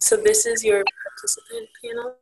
So this is your participant panel.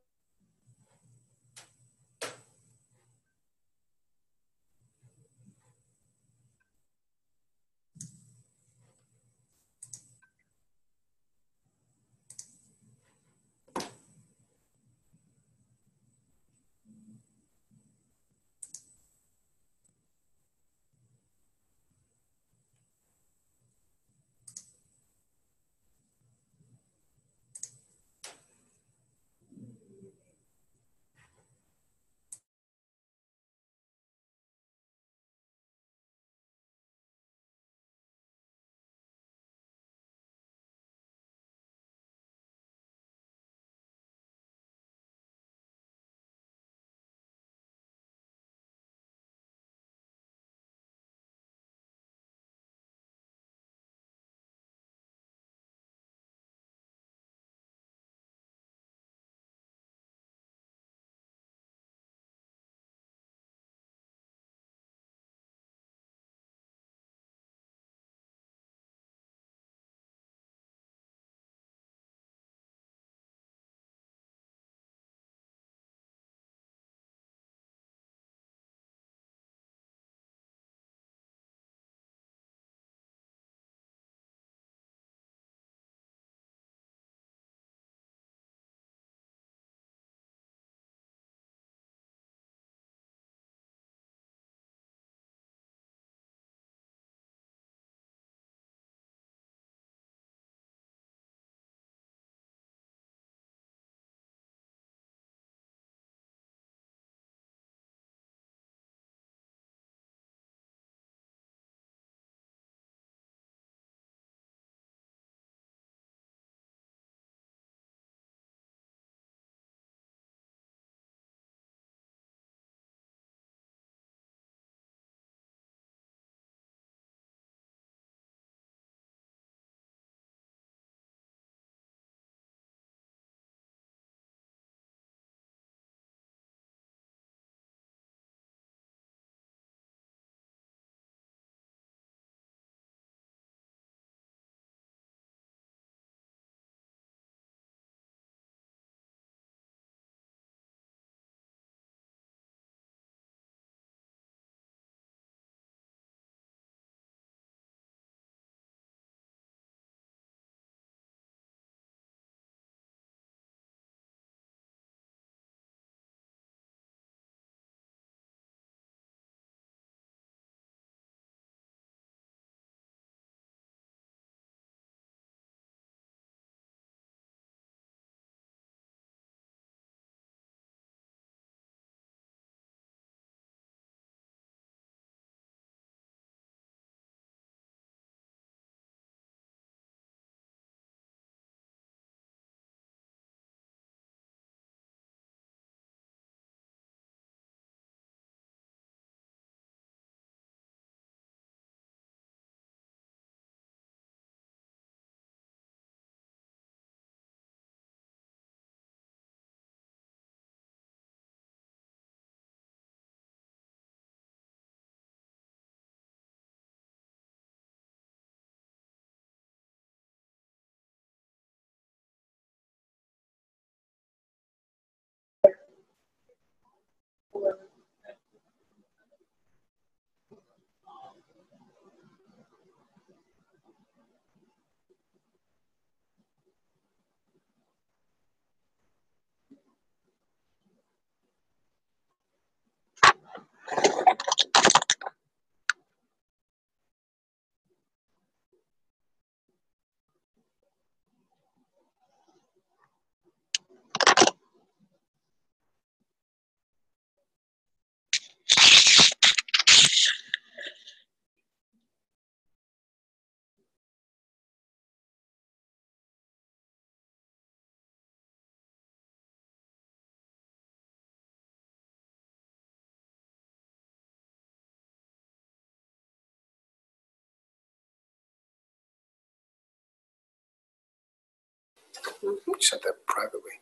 Set that privately.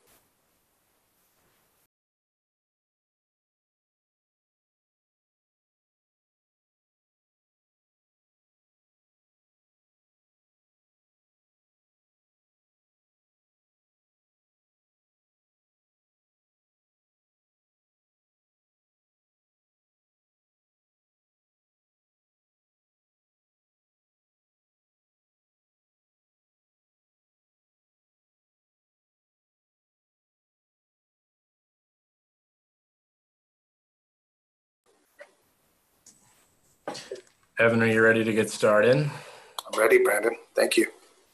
Evan, are you ready to get started? I'm ready, Brandon. Thank you.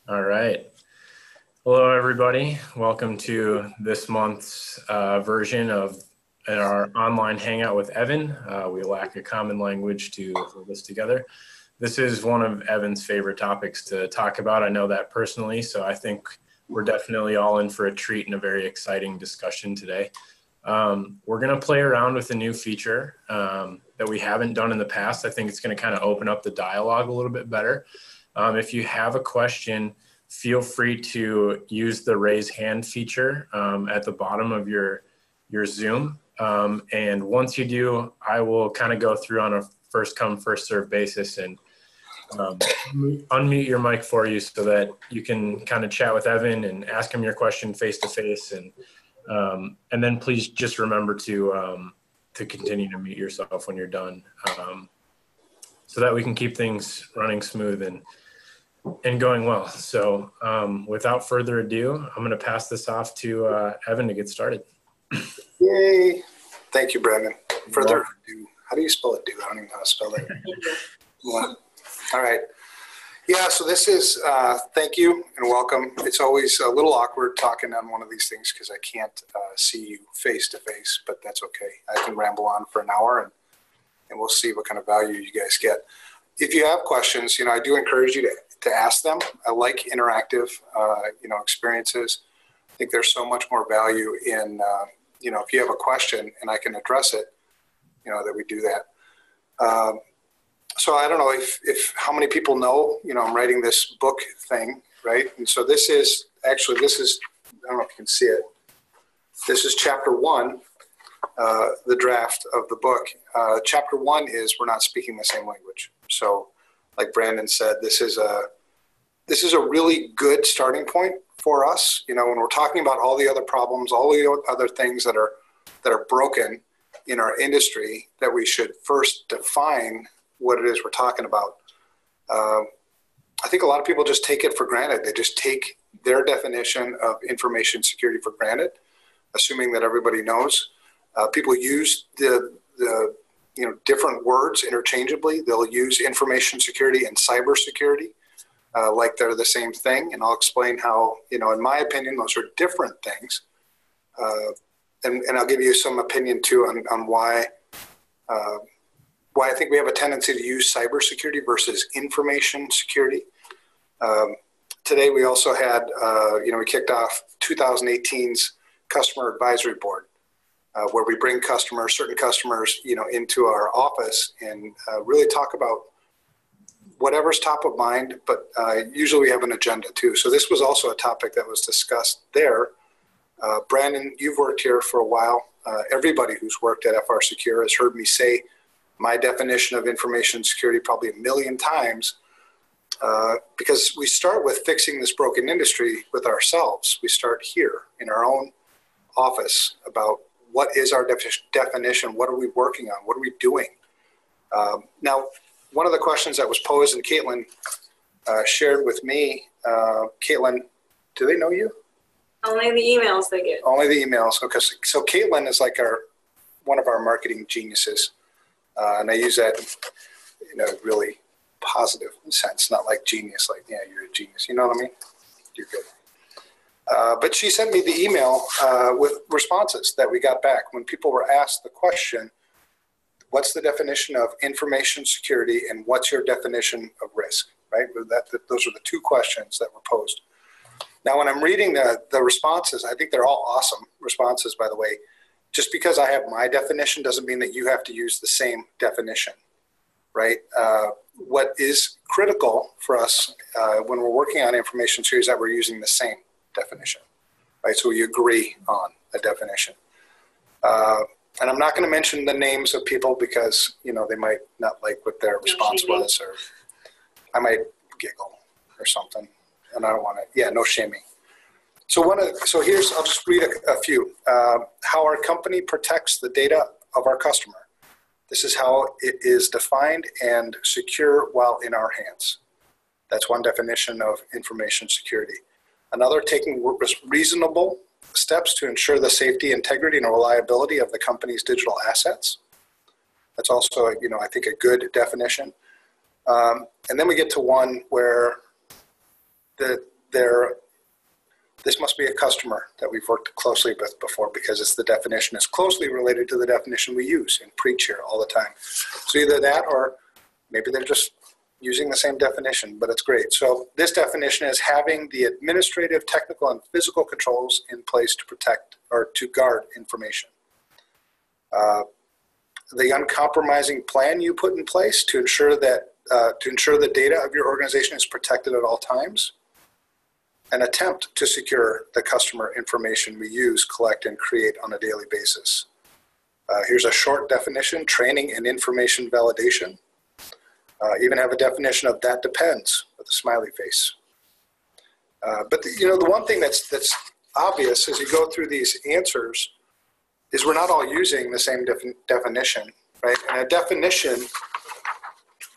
All right. Hello, everybody. Welcome to this month's version of our online Hangout with Evan. We lack a common language to hold this together. This is one of Evan's favorite topics to talk about. I know that personally, so I think we're definitely all in for a treat and a very exciting discussion today. We're going to play around with a new feature that we haven't done in the past. I think it's going to kind of open up the dialogue a little bit better. If you have a question, feel free to use the raise hand feature at the bottom of your Zoom. And once you do, I will kind of go through on a first come, first serve basis and unmute your mic for you so that you can kind of chat with Evan and ask him your question face to face. And then please just remember to continue to mute yourself when you're done, so that we can keep things running smooth and going well. So without further ado, I'm going to pass this off to Evan to get started. Yay. Thank you, Brandon. Further ado. How do you spell it? I don't even know how to spell it. All right. Yeah, so this is, thank you and welcome. It's always a little awkward talking on one of these things because I can't see you face to face, but that's okay. I can ramble on for an hour and we'll see what kind of value you guys get. If you have questions, I do encourage you to ask them. I like interactive, experiences. I think there's so much more value in, if you have a question and I can address it, that we do that. So I don't know if how many people know, I'm writing this book thing, right? And so this is, I don't know if you can see it. This is chapter 1, the draft of the book. Chapter 1 is we're not speaking the same language. So like Brandon said, this is a really good starting point for us. When we're talking about all the other problems, all the other things that are broken in our industry, that we should first define what it is we're talking about. I think a lot of people just take it for granted. They just take their definition of information security for granted, assuming that everybody knows. People use the different words interchangeably. They'll use information security and cybersecurity like they're the same thing. And I'll explain how, in my opinion, those are different things. And I'll give you some opinion too on why I think we have a tendency to use cybersecurity versus information security. Today we also had, we kicked off 2018's Customer Advisory Board, where we bring certain customers, into our office and really talk about whatever's top of mind, but usually we have an agenda too. So this was also a topic that was discussed there. Brandon, you've worked here for a while. Everybody who's worked at FRSecure has heard me say my definition of information security probably 1 million times, because we start with fixing this broken industry with ourselves. We start here in our own office about what is our definition, what are we working on, what are we doing? Now, one of the questions that was posed and Caitlin shared with me, Caitlin, do they know you? Only the emails they get. Only the emails. Okay, so Caitlin is like one of our marketing geniuses. And I use that in a really positive sense, not like genius, like, yeah, you're a genius. You know what I mean? You're good. But she sent me the email with responses that we got back when people were asked the question, what's the definition of information security and what's your definition of risk, right? Those are the two questions that were posed. Now, when I'm reading the responses, I think they're all awesome responses, by the way. Just because I have my definition doesn't mean that you have to use the same definition, right? What is critical for us when we're working on information security is that we're using the same definition, right? So we agree on a definition. And I'm not going to mention the names of people because, they might not like what their response was, or I might giggle or something. And I don't want to, no shaming. So I'll just read a few. How our company protects the data of our customer. This is how it is defined and secure while in our hands. That's one definition of information security. Another, taking reasonable steps to ensure the safety, integrity, and reliability of the company's digital assets. That's also, I think a good definition. And then we get to one where this must be a customer that we've worked closely with before, because it's the definition is closely related to the definition we use and preach here all the time. So either that, or maybe they're just using the same definition, but it's great. So this definition is having the administrative, technical, and physical controls in place to protect or to guard information. The uncompromising plan you put in place to ensure that the data of your organization is protected at all times. An attempt to secure the customer information we use, collect, and create on a daily basis. Here's a short definition: training and information validation. Even have a definition of that depends with a smiley face. But the one thing that's obvious as you go through these answers is we're not all using the same definition, right? And a definition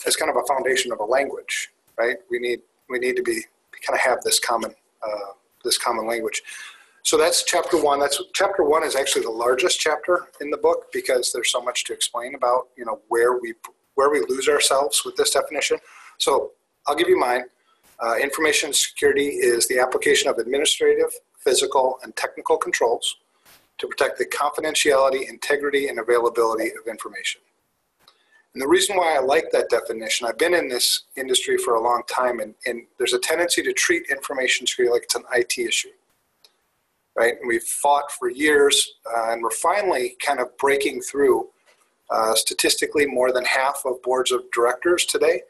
is kind of a foundation of a language, right? We need to kind of have this common language. So that's chapter one. Chapter one is actually the largest chapter in the book because there's so much to explain about where we lose ourselves with this definition. So I'll give you mine. Information security is the application of administrative, physical, and technical controls to protect the confidentiality, integrity, and availability of information. And the reason why I like that definition, I've been in this industry for a long time, and there's a tendency to treat information security like it's an IT issue, right? And we've fought for years, and we're finally kind of breaking through. Statistically, more than half of boards of directors today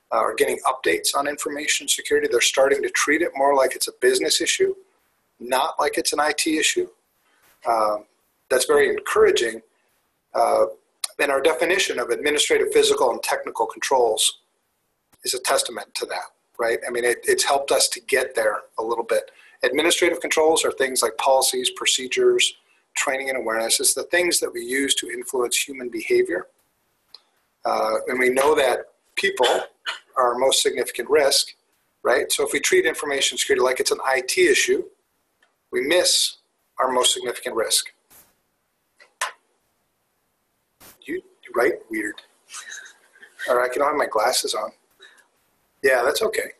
are getting updates on information security. They're starting to treat it more like it's a business issue, not like it's an IT issue. That's very encouraging. And our definition of administrative, physical, and technical controls is a testament to that, right? I mean, it's helped us to get there a little bit. Administrative controls are things like policies, procedures, training and awareness. It's the things that we use to influence human behavior. And we know that people are our most significant risk, right? So if we treat information security like it's an IT issue, we miss our most significant risk. You write weird. All right, I don't have my glasses on. Yeah, that's okay.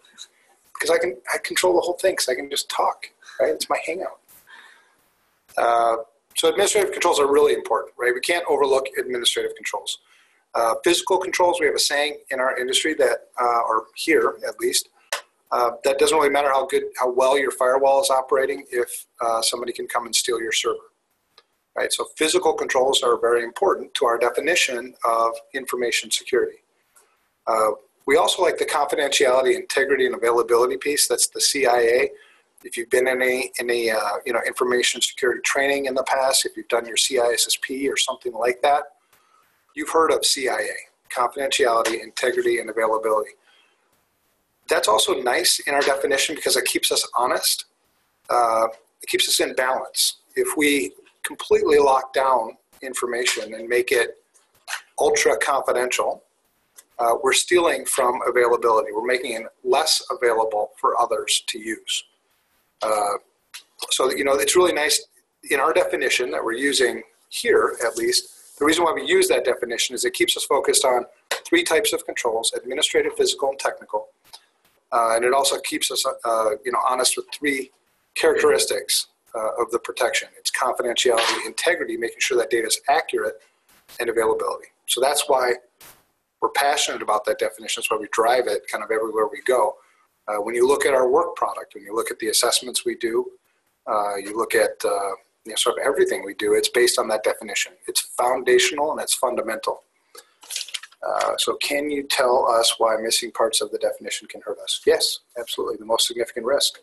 Because I control the whole thing because I can just talk, right? It's my Hangout. So administrative controls are really important, right? We can't overlook administrative controls. Physical controls, we have a saying in our industry that, or here at least, that doesn't really matter how well your firewall is operating if somebody can come and steal your server, right? So physical controls are very important to our definition of information security. We also like the confidentiality, integrity, and availability piece. That's the CIA. If you've been in any information security training in the past, if you've done your CISSP or something like that, you've heard of CIA, confidentiality, integrity, and availability. That's also nice in our definition because it keeps us honest. It keeps us in balance. If we completely lock down information and make it ultra confidential, we're stealing from availability. We're making it less available for others to use. So, it's really nice in our definition that we're using here, at least. The reason why we use that definition is it keeps us focused on 3 types of controls: administrative, physical, and technical. And it also keeps us, honest with 3 characteristics of the protection. It's confidentiality, integrity, making sure that data is accurate, and availability. So that's why we're passionate about that definition. That's why we drive it kind of everywhere we go. When you look at our work product, when you look at the assessments we do, you look at sort of everything we do, it's based on that definition. It's foundational and it's fundamental. So can you tell us why missing parts of the definition can hurt us? Yes, absolutely. The most significant risk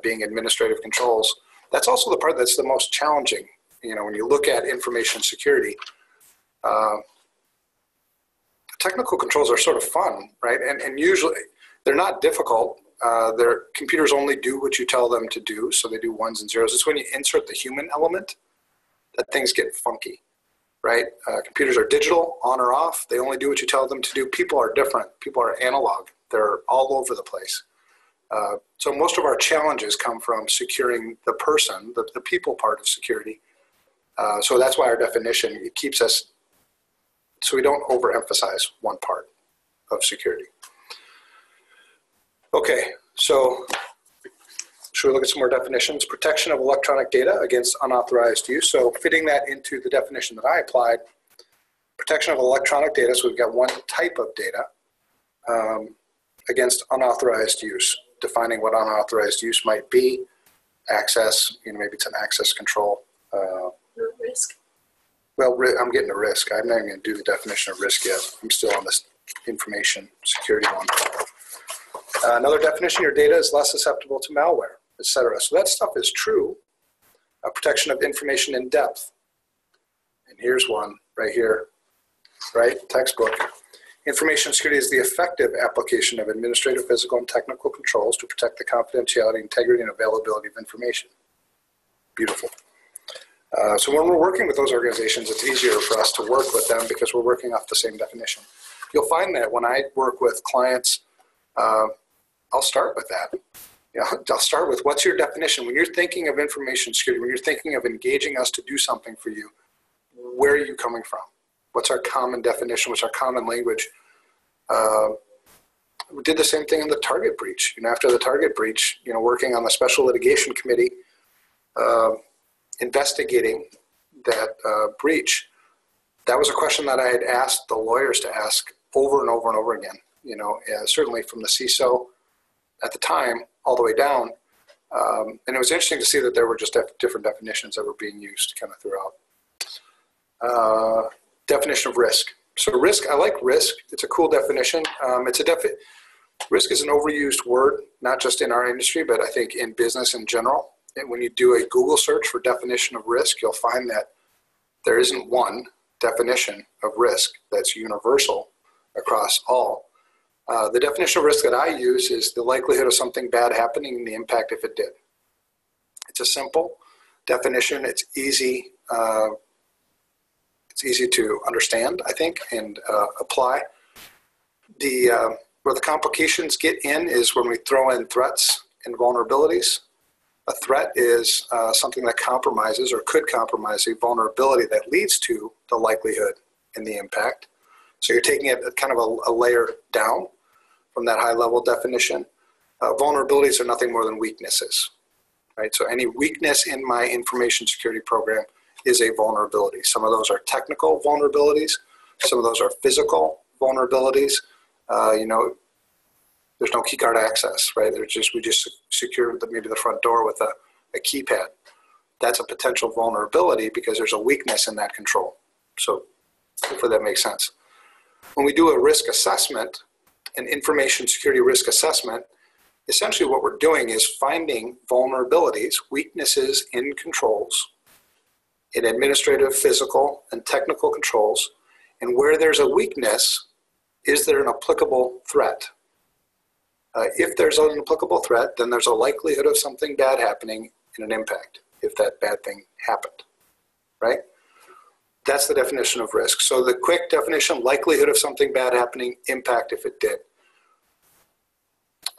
being administrative controls. That's also the part that's the most challenging. When you look at information security, technical controls are sort of fun, right? And usually they're not difficult. Their computers only do what you tell them to do, so they do ones and zeros. It's when you insert the human element that things get funky, right? Computers are digital, on or off. They only do what you tell them to do. People are different. People are analog. They're all over the place. So most of our challenges come from securing the person, the people part of security. So that's why our definition, it keeps us so we don't overemphasize one part of security. Okay, so should we look at some more definitions? Protection of electronic data against unauthorized use. So fitting that into the definition that I applied, protection of electronic data, so we've got one type of data against unauthorized use, defining what unauthorized use might be, access, maybe it's an access control. Risk. Well, I'm getting to risk. I'm not even going to do the definition of risk yet. I'm still on this information security one. Another definition, your data is less susceptible to malware, etc. So that stuff is true. Protection of information in depth. And here's one right here, right? Textbook. Information security is the effective application of administrative, physical, and technical controls to protect the confidentiality, integrity, and availability of information. Beautiful. So when we're working with those organizations, it's easier for us to work with them because we're working off the same definition. You'll find that when I work with clients, I'll start with that. I'll start with, what's your definition? When you're thinking of information security, when you're thinking of engaging us to do something for you, where are you coming from? What's our common definition? What's our common language? We did the same thing in the target breach. After the target breach, working on the special litigation committee, investigating that breach, that was a question that I had asked the lawyers to ask over and over and over again. Certainly from the CISO at the time all the way down. And it was interesting to see that there were just different definitions that were being used kind of throughout. Definition of risk. So risk, I like risk. It's a cool definition. Risk is an overused word, not just in our industry, but I think in business in general. And when you do a Google search for definition of risk, you'll find that there isn't one definition of risk that's universal across all. The definition of risk that I use is the likelihood of something bad happening and the impact if it did. It's a simple definition. It's easy. It's easy to understand, I think, and apply. Where the complications get in is when we throw in threats and vulnerabilities. A threat is something that compromises or could compromise a vulnerability that leads to the likelihood and the impact. So you're taking it kind of a layer down from that high-level definition. Vulnerabilities are nothing more than weaknesses, right? So any weakness in my information security program is a vulnerability. Some of those are technical vulnerabilities. Some of those are physical vulnerabilities. There's no keycard access, right? We just secure maybe the front door with a keypad. That's a potential vulnerability because there's a weakness in that control. So hopefully that makes sense. When we do a risk assessment, an information security risk assessment, essentially what we're doing is finding vulnerabilities, weaknesses in controls, in administrative, physical, and technical controls. And where there's a weakness, is there an applicable threat? If there's an applicable threat, then there's a likelihood of something bad happening and an impact if that bad thing happened, right? That's the definition of risk. So the quick definition, likelihood of something bad happening, impact if it did.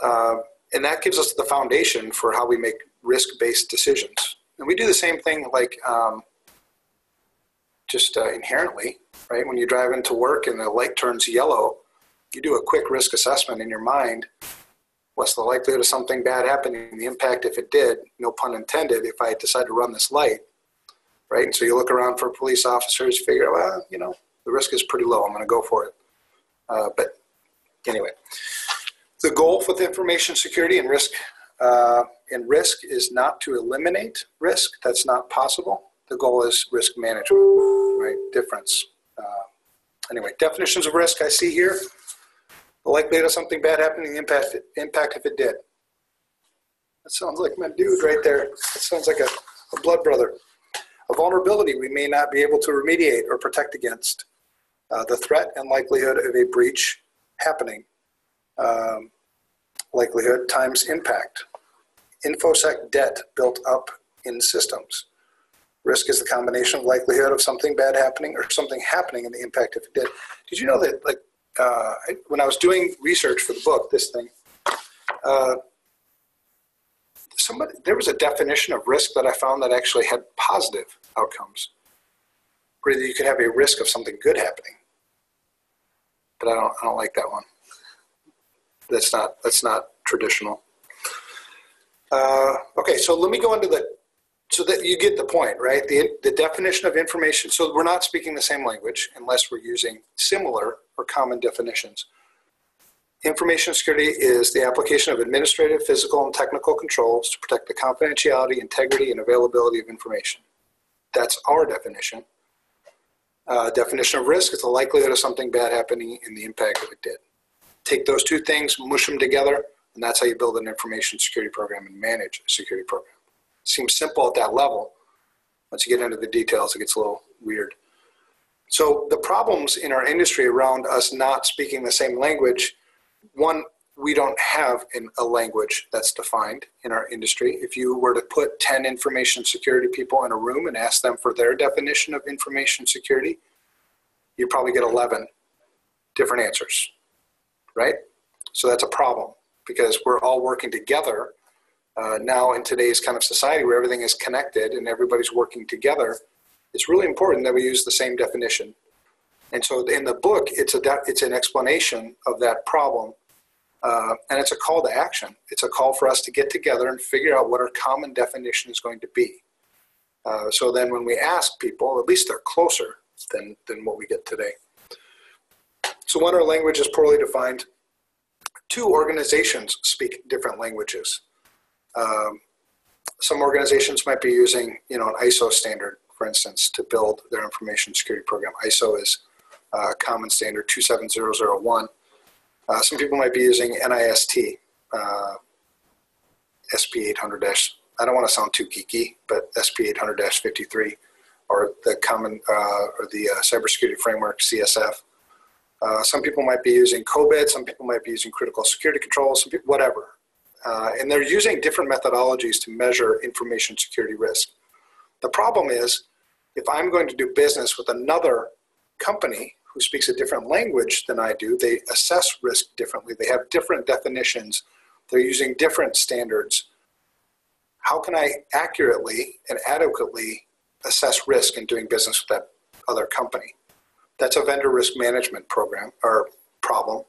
And that gives us the foundation for how we make risk-based decisions. And we do the same thing like inherently, right? When you drive into work and the light turns yellow, you do a quick risk assessment in your mind. What's the likelihood of something bad happening? The impact if it did, no pun intended, if I decide to run this light, right? And so you look around for police officers, figure, well, the risk is pretty low. I'm going to go for it. But anyway, the goal with information security and risk is not to eliminate risk. That's not possible. The goal is risk management, right? Difference. Anyway, definitions of risk I see here. The likelihood of something bad happening, the impact if it did. That sounds like my dude right there. That sounds like a blood brother. A vulnerability we may not be able to remediate or protect against. The threat and likelihood of a breach happening. Likelihood times impact. InfoSec debt built up in systems. Risk is the combination of likelihood of something bad happening or something happening and the impact if it did. Did you know that, when I was doing research for the book, this thing, there was a definition of risk that I found that actually had positive outcomes, where you could have a risk of something good happening. but I don't like that one. That's not traditional. Okay, so let me go into so that you get the point, right? The definition of information. So we're not speaking the same language unless we're using similar or common definitions. Information security is the application of administrative, physical, and technical controls to protect the confidentiality, integrity, and availability of information. That's our definition. Definition of risk is the likelihood of something bad happening and the impact that it did. Take those two things, mush them together, and that's how you build an information security program and manage a security program. Seems simple at that level. Once you get into the details, it gets a little weird. So the problems in our industry around us not speaking the same language, one, we don't have a language that's defined in our industry. If you were to put 10 information security people in a room and ask them for their definition of information security, you'd probably get 11 different answers, right? So that's a problem because we're all working together now in today's kind of society where everything is connected and everybody's working together. It's really important that we use the same definition. And so in the book, it's an explanation of that problem. And it's a call to action. It's a call for us to get together and figure out what our common definition is going to be. So then when we ask people, at least they're closer than what we get today. So when our language is poorly defined, two organizations speak different languages. Some organizations might be using, an ISO standard, for instance, to build their information security program. ISO is Common Standard 27001. Some people might be using NIST, SP 800- I don't want to sound too geeky, but SP 800-53, or the common or the cybersecurity framework CSF. Some people might be using COBIT. Some people might be using critical security controls. Some people, whatever, and they're using different methodologies to measure information security risk. The problem is, if I'm going to do business with another company who speaks a different language than I do, they assess risk differently. They have different definitions. They're using different standards. How can I accurately and adequately assess risk in doing business with that other company? That's a vendor risk management program or problem.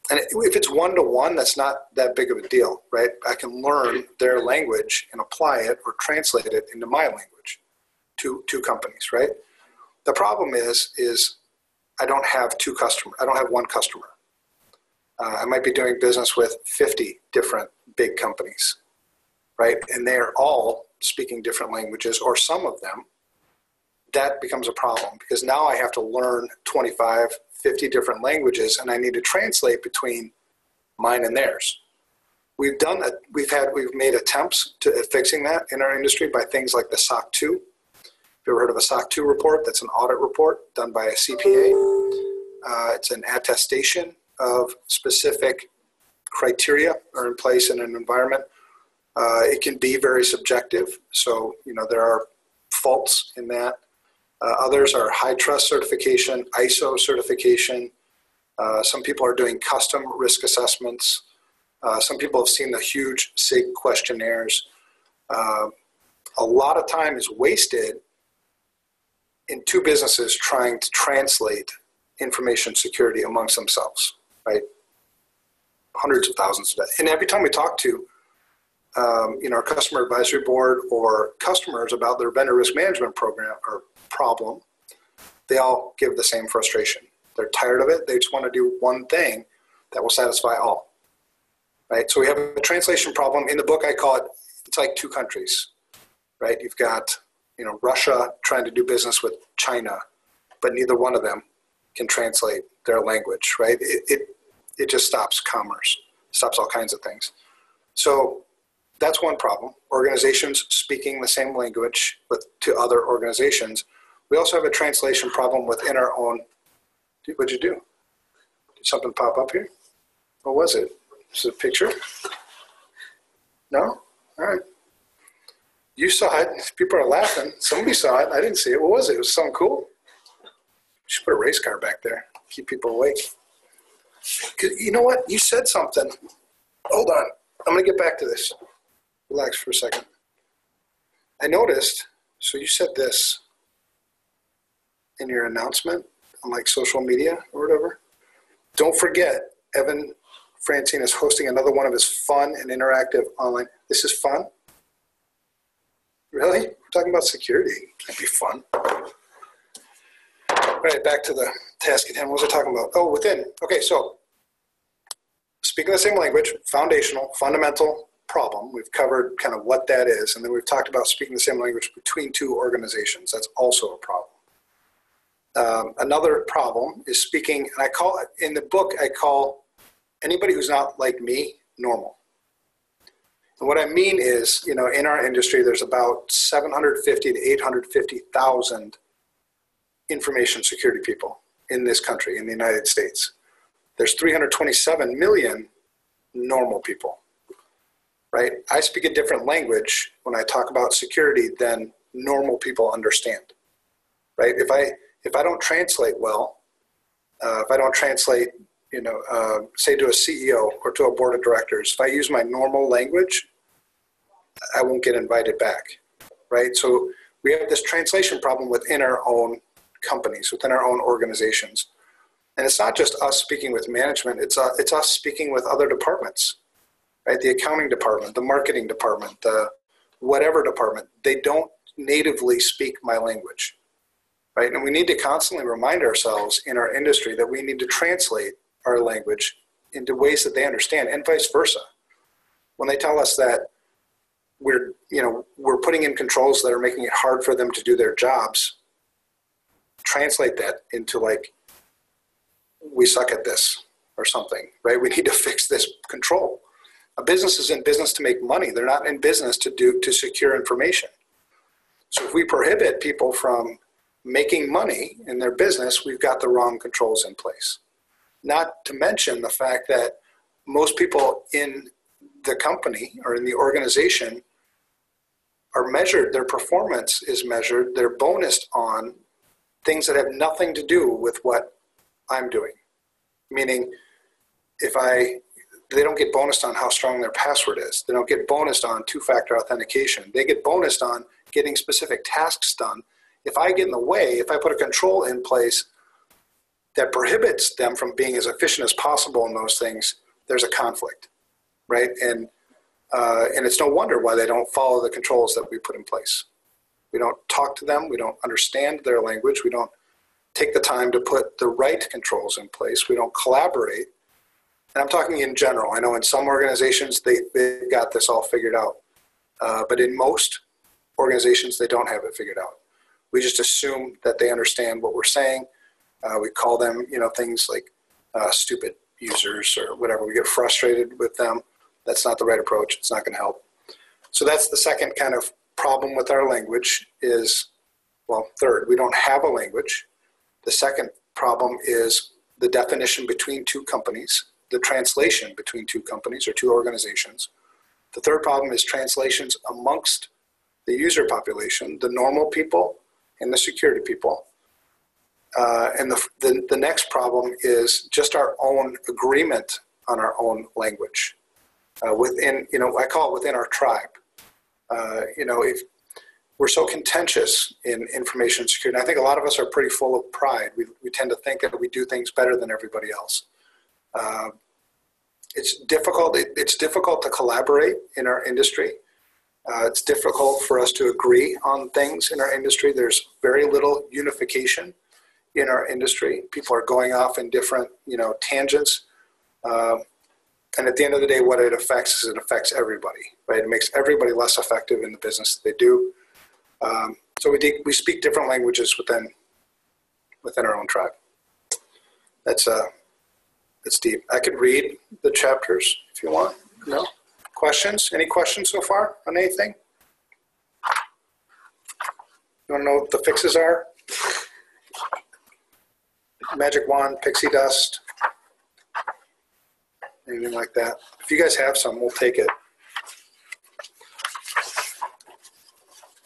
And if it's one-to-one, that's not that big of a deal, right? I can learn their language and apply it or translate it into my language to two companies, right? The problem is I don't have I don't have one customer. I might be doing business with 50 different big companies, right? And they're all speaking different languages, or some of them. That becomes a problem because now I have to learn 25, 50 different languages, and I need to translate between mine and theirs. We've made attempts to fixing that in our industry by things like the SOC 2. Have you ever heard of a SOC 2 report? That's an audit report done by a CPA. It's an attestation of specific criteria are in place in an environment. It can be very subjective. So, there are faults in that. Others are high trust certification, ISO certification. Some people are doing custom risk assessments. Some people have seen the huge SIG questionnaires. A lot of time is wasted in two businesses trying to translate information security amongst themselves, right? Hundreds of thousands of that. And every time we talk to our customer advisory board or customers about their vendor risk management program or problem, they all give the same frustration. They're tired of it. They just want to do one thing that will satisfy all, right? So we have a translation problem. In the book, I call it, it's like two countries, right? You've got, Russia trying to do business with China, but neither one of them can translate their language, right? It just stops commerce, stops all kinds of things. So that's one problem. Organizations speaking the same language to other organizations. We also have a translation problem within our own. What'd you do? Did something pop up here? What was it? Is it a picture? No? All right. You saw it. People are laughing. Somebody saw it. I didn't see it. What was it? It was something cool. You should put a race car back there. Keep people awake. You know what? You said something. Hold on. I'm going to get back to this. Relax for a second. I noticed, so you said this in your announcement. on like social media or whatever. Don't forget, Evan Francen is hosting another one of his fun and interactive online. This is fun? Really? We're talking about security. Can't be fun. All right, back to the task at hand. What was I talking about? Oh, within. Okay, so speaking the same language, foundational, fundamental problem. We've covered kind of what that is, and then we've talked about speaking the same language between two organizations. That's also a problem. Another problem is speaking, and I call it, in the book, I call anybody who's not like me normal. And what I mean is, you know, in our industry, there's about 750 to 850,000 information security people in this country, in the United States. There's 327 million normal people, right? I speak a different language when I talk about security than normal people understand, right? If I don't translate well, if I don't translate, you know, say to a CEO or to a board of directors, if I use my normal language, I won't get invited back, right? So we have this translation problem within our own companies, within our own organizations. And it's not just us speaking with management, it's us speaking with other departments, right? The accounting department, the marketing department, the whatever department, they don't natively speak my language. Right? And we need to constantly remind ourselves in our industry that we need to translate our language into ways that they understand, and vice versa. When they tell us that we're putting in controls that are making it hard for them to do their jobs, translate that into like, we suck at this or something, right? We need to fix this control. A business is in business to make money. They're not in business to secure information. So if we prohibit people from making money in their business, we've got the wrong controls in place. Not to mention the fact that most people in the company or in the organization are measured, their performance is measured, they're bonused on things that have nothing to do with what I'm doing. Meaning, they don't get bonused on how strong their password is. They don't get bonused on two-factor authentication. They get bonused on getting specific tasks done. If I get in the way, if I put a control in place that prohibits them from being as efficient as possible in those things, there's a conflict, right? And it's no wonder why they don't follow the controls that we put in place. We don't talk to them. We don't understand their language. We don't take the time to put the right controls in place. We don't collaborate. And I'm talking in general. I know in some organizations, they've got this all figured out. But in most organizations, they don't have it figured out. We just assume that they understand what we're saying. We call them, things like stupid users or whatever. We get frustrated with them. That's not the right approach. It's not going to help. So that's the second kind of problem with our language is, well, third, we don't have a language. The second problem is the definition between two companies, the translation between two companies or two organizations. The third problem is translations amongst the user population, the normal people and the security people. And the next problem is just our own agreement on our own language. Within, I call it within our tribe. If we're so contentious in information security, and I think a lot of us are pretty full of pride. We tend to think that we do things better than everybody else. It's difficult to collaborate in our industry. It's difficult for us to agree on things in our industry. There's very little unification in our industry. People are going off in different, tangents. And at the end of the day, what it affects is it affects everybody, right? It makes everybody less effective in the business that they do. So we speak different languages within our own tribe. That's deep. I could read the chapters if you want. No? Questions? Any questions so far on anything? You want to know what the fixes are? Magic wand, pixie dust, anything like that. If you guys have some, we'll take it.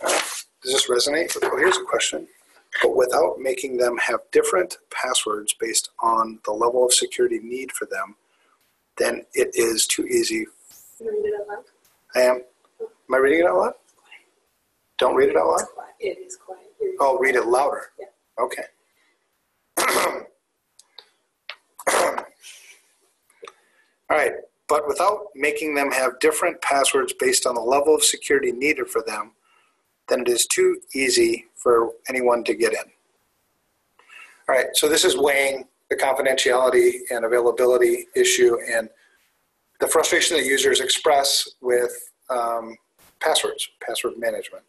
Does this resonate? Oh, here's a question. But without making them have different passwords based on the level of security need for them, then it is too easy. Can you read it out loud? I am. Am I reading it out loud? Don't read it out loud? It is quiet. Oh, read it louder. Yeah. Okay. All right, but without making them have different passwords based on the level of security needed for them, then it is too easy for anyone to get in. All right, so this is weighing the confidentiality and availability issue and the frustration that users express with passwords, password management.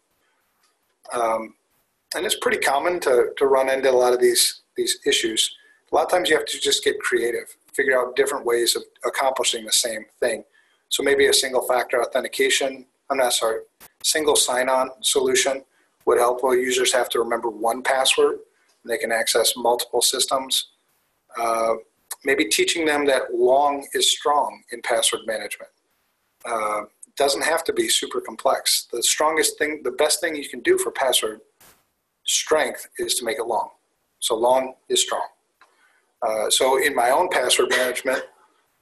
And it's pretty common to run into a lot of these issues. A lot of times you have to just get creative, figure out different ways of accomplishing the same thing. So maybe a single factor authentication, single sign-on solution would help while users have to remember one password and they can access multiple systems. Maybe teaching them that long is strong in password management. Doesn't have to be super complex. The best thing you can do for password strength is to make it long. So long is strong. So in my own password management,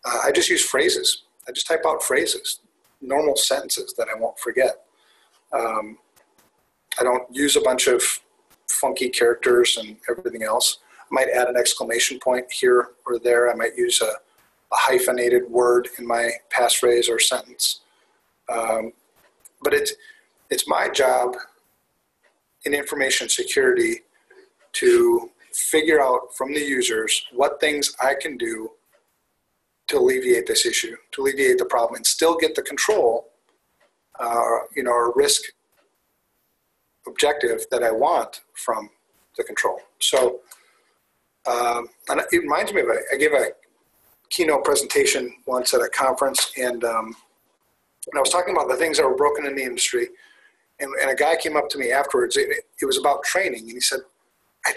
I just use phrases. I just type out phrases, normal sentences that I won't forget. I don't use a bunch of funky characters and everything else. I might add an exclamation point here or there. I might use a hyphenated word in my passphrase or sentence. But it's my job in information security to figure out from the users what things I can do to alleviate this issue, to alleviate the problem, and still get the control, or risk objective that I want from the control. So, and it reminds me of I gave a keynote presentation once at a conference, and I was talking about the things that were broken in the industry, and a guy came up to me afterwards. It was about training, and he said,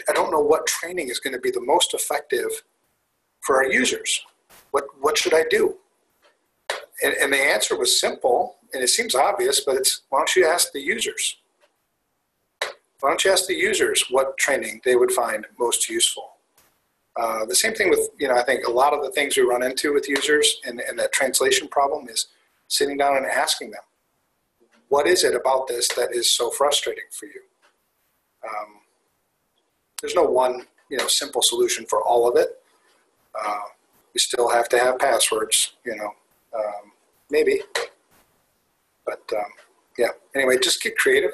I don't know what training is going to be the most effective for our users. What should I do? And the answer was simple, and it seems obvious, but it's, why don't you ask the users? Why don't you ask the users what training they would find most useful? The same thing with, I think a lot of the things we run into with users and that translation problem is sitting down and asking them, what is it about this that is so frustrating for you? There's no one, simple solution for all of it. We still have to have passwords, maybe. But yeah, anyway, just get creative.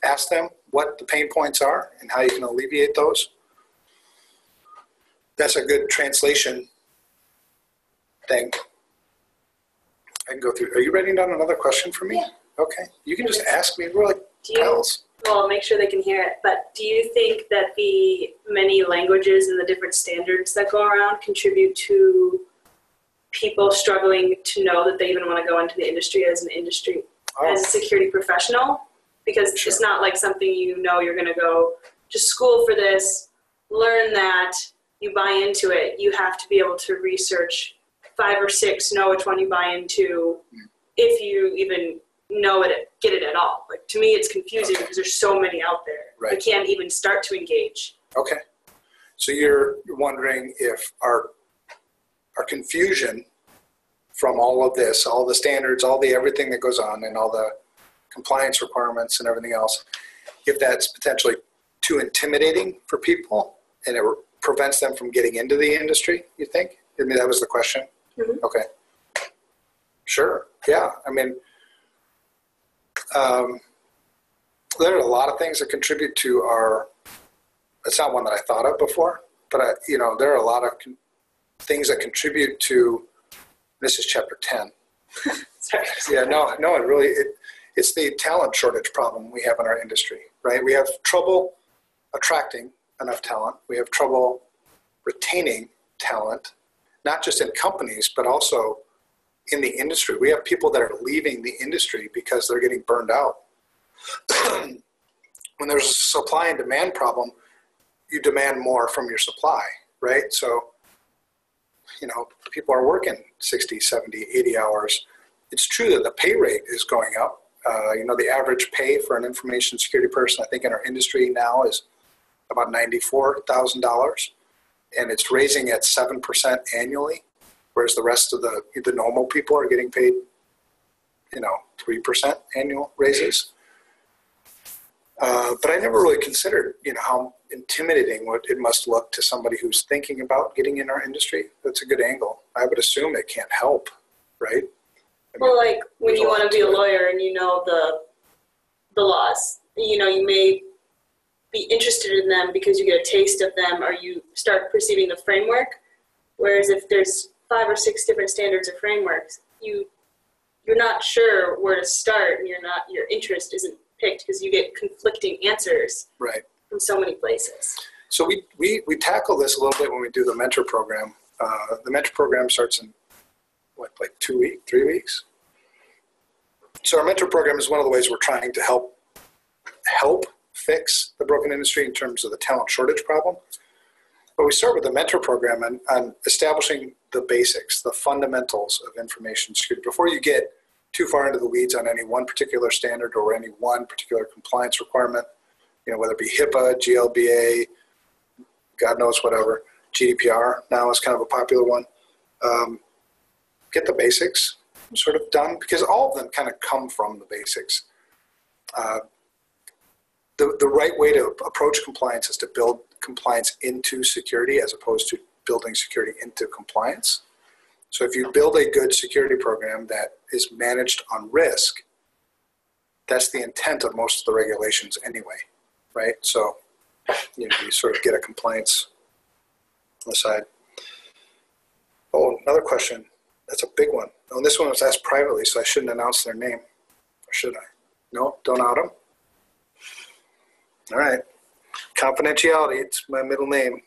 Ask them what the pain points are and how you can alleviate those. That's a good translation thing. I can go through. Are you writing down another question for me? Yeah. Okay. You can just ask me. We're like pals. Well, make sure they can hear it. But do you think that the many languages and the different standards that go around contribute to people struggling to know that they even want to go into the industry as a security professional? Because It's not like something you're going to go to school for this, learn that, you buy into it. You have to be able to research 5 or 6, know which one you buy into, if you even know it, get it at all. Like, to me, it's confusing because there's so many out there. Right. I can't even start to engage. Okay. So you're wondering if our confusion from all of this, all the standards, everything that goes on, and all the compliance requirements and everything else, if that's potentially too intimidating for people and it prevents them from getting into the industry, you think? I mean, that was the question? Mm-hmm. Okay. Sure. Yeah. I mean, there are a lot of things that contribute to it's not one that I thought of before, but there are a lot of things that contribute to, this is chapter 10. Sorry. Yeah, no, it's the talent shortage problem we have in our industry, right? We have trouble attracting enough talent. We have trouble retaining talent, not just in companies, but also in the industry. We have people that are leaving the industry because they're getting burned out. When there's a supply and demand problem, you demand more from your supply, right? So, people are working 60, 70, 80 hours. It's true that the pay rate is going up. The average pay for an information security person, I think in our industry now, is about $94,000, and it's raising at 7% annually, whereas the rest of the normal people are getting paid, 3% annual raises. But I never really considered, how intimidating it must look to somebody who's thinking about getting in our industry. That's a good angle. I would assume it can't help, right? Well, like when you want to be a lawyer and you know the laws, you may be interested in them because you get a taste of them or you start perceiving the framework. Whereas if there's 5 or 6 different standards or frameworks, you're not sure where to start, and your interest isn't picked because you get conflicting answers right from so many places. So we tackle this a little bit when we do the mentor program. The mentor program starts in like 3 weeks. So our mentor program is one of the ways we're trying to help fix the broken industry in terms of the talent shortage problem. But we start with the mentor program on establishing the basics, the fundamentals of information security before you get too far into the weeds on any one particular standard or any one particular compliance requirement, whether it be HIPAA, GLBA, God knows whatever, GDPR now is kind of a popular one. Get the basics sort of done because all of them kind of come from the basics. The right way to approach compliance is to build compliance into security as opposed to building security into compliance. So if you build a good security program that is managed on risk, that's the intent of most of the regulations anyway, right? So you sort of get a compliance on the side. Oh, another question. That's a big one. Oh, this one was asked privately, so I shouldn't announce their name. Or should I? No, don't out them. All right. Confidentiality, it's my middle name.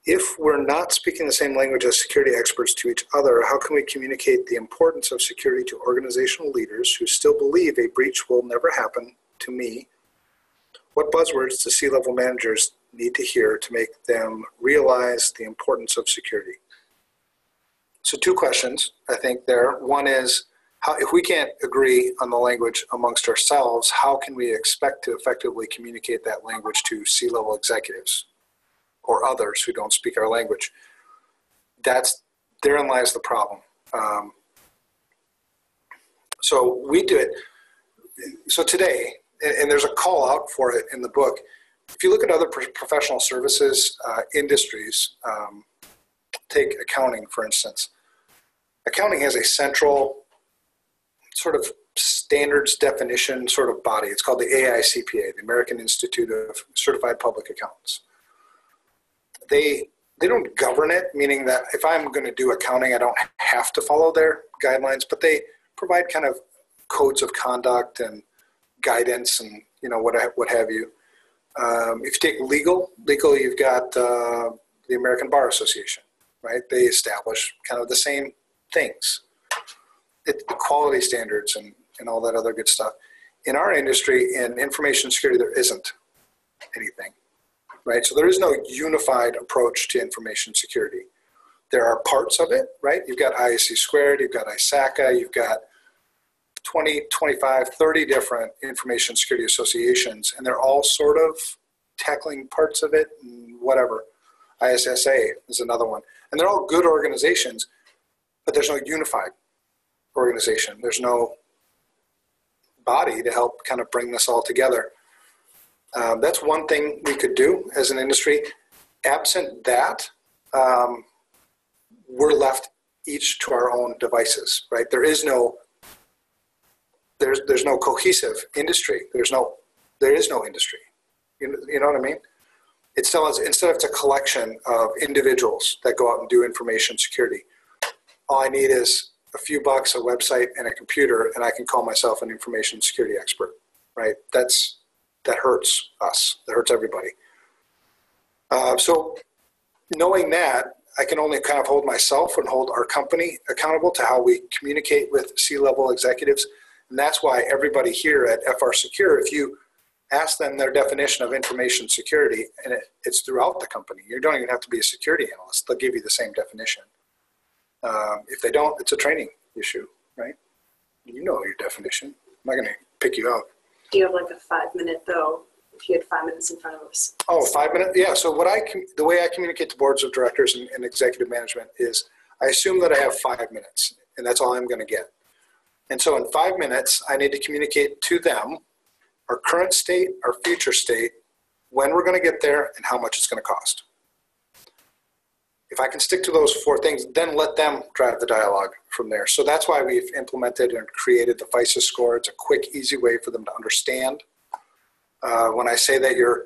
If we're not speaking the same language as security experts to each other, how can we communicate the importance of security to organizational leaders who still believe a breach will never happen to me? What buzzwords do C-level managers need to hear to make them realize the importance of security? So 2 questions, I think there. One is, if we can't agree on the language amongst ourselves, how can we expect to effectively communicate that language to C-level executives or others who don't speak our language? Therein lies the problem. So we do it. So today, and there's a call out for it in the book, if you look at other professional services industries, take accounting, for instance. Accounting has a central sort of standards definition sort of body. It's called the AICPA, the American Institute of Certified Public Accountants. They don't govern it, meaning that if I'm going to do accounting, I don't have to follow their guidelines, but they provide kind of codes of conduct and guidance and what have you. If you take legal, you've got the American Bar Association, right? They establish kind of the same things. The quality standards and all that other good stuff. In our industry, in information security, there isn't anything, right? So there is no unified approach to information security. There are parts of it, right? You've got ISC squared, you've got ISACA, you've got 20, 25, 30 different information security associations, and they're all sort of tackling parts of it and whatever. ISSA is another one. And they're all good organizations, but there's no unified organization. There's no body to help kind of bring this all together. That's one thing we could do as an industry. Absent that, we're left each to our own devices, right? There's no cohesive industry. There is no industry. You know what I mean? Instead it's a collection of individuals that go out and do information security. All I need is a few bucks, a website, and a computer, and I can call myself an information security expert, right? That hurts us. That hurts everybody. So knowing that, I can only kind of hold myself and hold our company accountable to how we communicate with C-level executives. And that's why everybody here at FRSecure, if you ask them their definition of information security, and it's throughout the company. You don't even have to be a security analyst. They'll give you the same definition. If they don't, it's a training issue, right? You know your definition. I'm not going to pick you out. Do you have like a 5-minute though, if you had 5 minutes in front of us? Oh, 5 minutes? Yeah, so the way I communicate to boards of directors and executive management is I assume that I have 5 minutes, and that's all I'm going to get. And so in 5 minutes, I need to communicate to them our current state, our future state, when we're going to get there, and how much it's going to cost. If I can stick to those 4 things, then let them drive the dialogue from there. So that's why we've implemented and created the FISA score. It's a quick, easy way for them to understand. When I say that your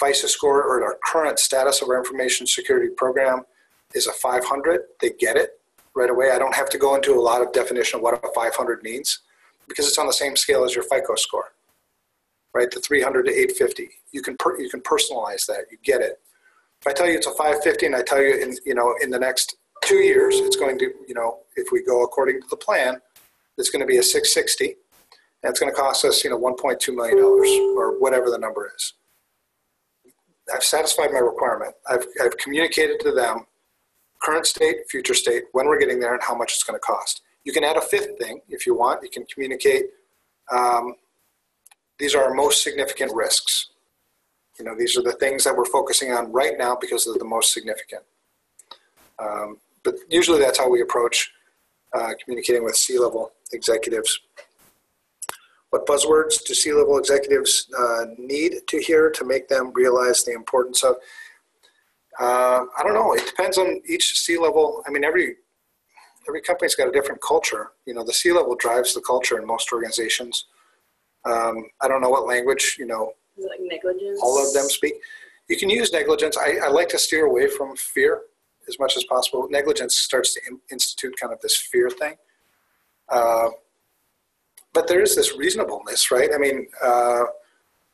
FISA score or our current status of our information security program is a 500, they get it right away. I don't have to go into a lot of definition of what a 500 means because it's on the same scale as your FICO score, right? The 300 to 850. You can personalize that. You get it. If I tell you it's a 550 and I tell you in the next 2 years, it's going to, if we go according to the plan, it's going to be a 660 and it's going to cost us, $1.2 million or whatever the number is. I've satisfied my requirement. I've communicated to them current state, future state, when we're getting there and how much it's going to cost. You can add a 5th thing if you want. You can communicate. These are our most significant risks. These are the things that we're focusing on right now because they're the most significant. But usually that's how we approach communicating with C-level executives. What buzzwords do C-level executives need to hear to make them realize the importance of? I don't know. It depends on each C-level. I mean, every company's got a different culture. The C-level drives the culture in most organizations. I don't know what language, like negligence. all of them speak. You can use negligence. I like to steer away from fear as much as possible. Negligence starts to institute kind of this fear thing. But there is this reasonableness, right? I mean,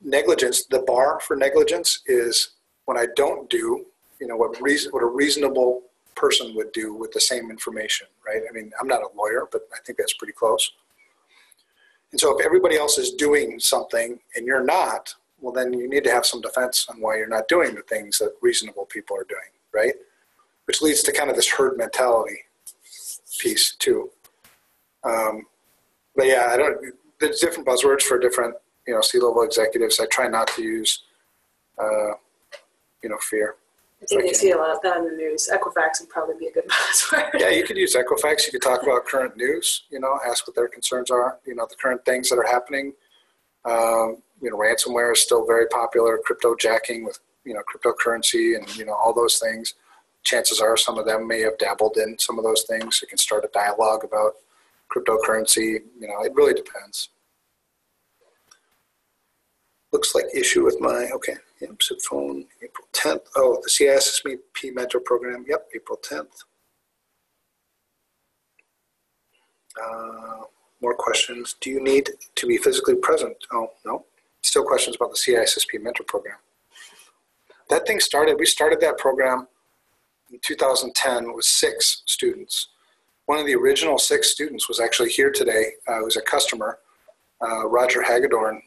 negligence, the bar for negligence is when I don't do, what a reasonable person would do with the same information, right? I mean, I'm not a lawyer, but I think that's pretty close. And so if everybody else is doing something and you're not, well, then you need to have some defense on why you're not doing the things that reasonable people are doing, right? Which leads to kind of this herd mentality piece too. But yeah, there's different buzzwords for different, C-level executives. I try not to use, fear. I think they see a lot of that in the news. Equifax would probably be a good buzzword. Yeah, you could use Equifax. You could talk about current news, ask what their concerns are, the current things that are happening. Ransomware is still very popular, crypto jacking with, cryptocurrency and, all those things. Chances are some of them may have dabbled in some of those things. You can start a dialogue about cryptocurrency. It really depends. Looks like issue with okay. Yep, SIP phone, April 10th. Oh, the CISSP Metro program. Yep, April 10th. More questions. Do you need to be physically present? Oh, no. Still questions about the CISSP Metro program. That thing we started that program in 2010 with 6 students. One of the original 6 students was actually here today. He was a customer, Roger Hagedorn.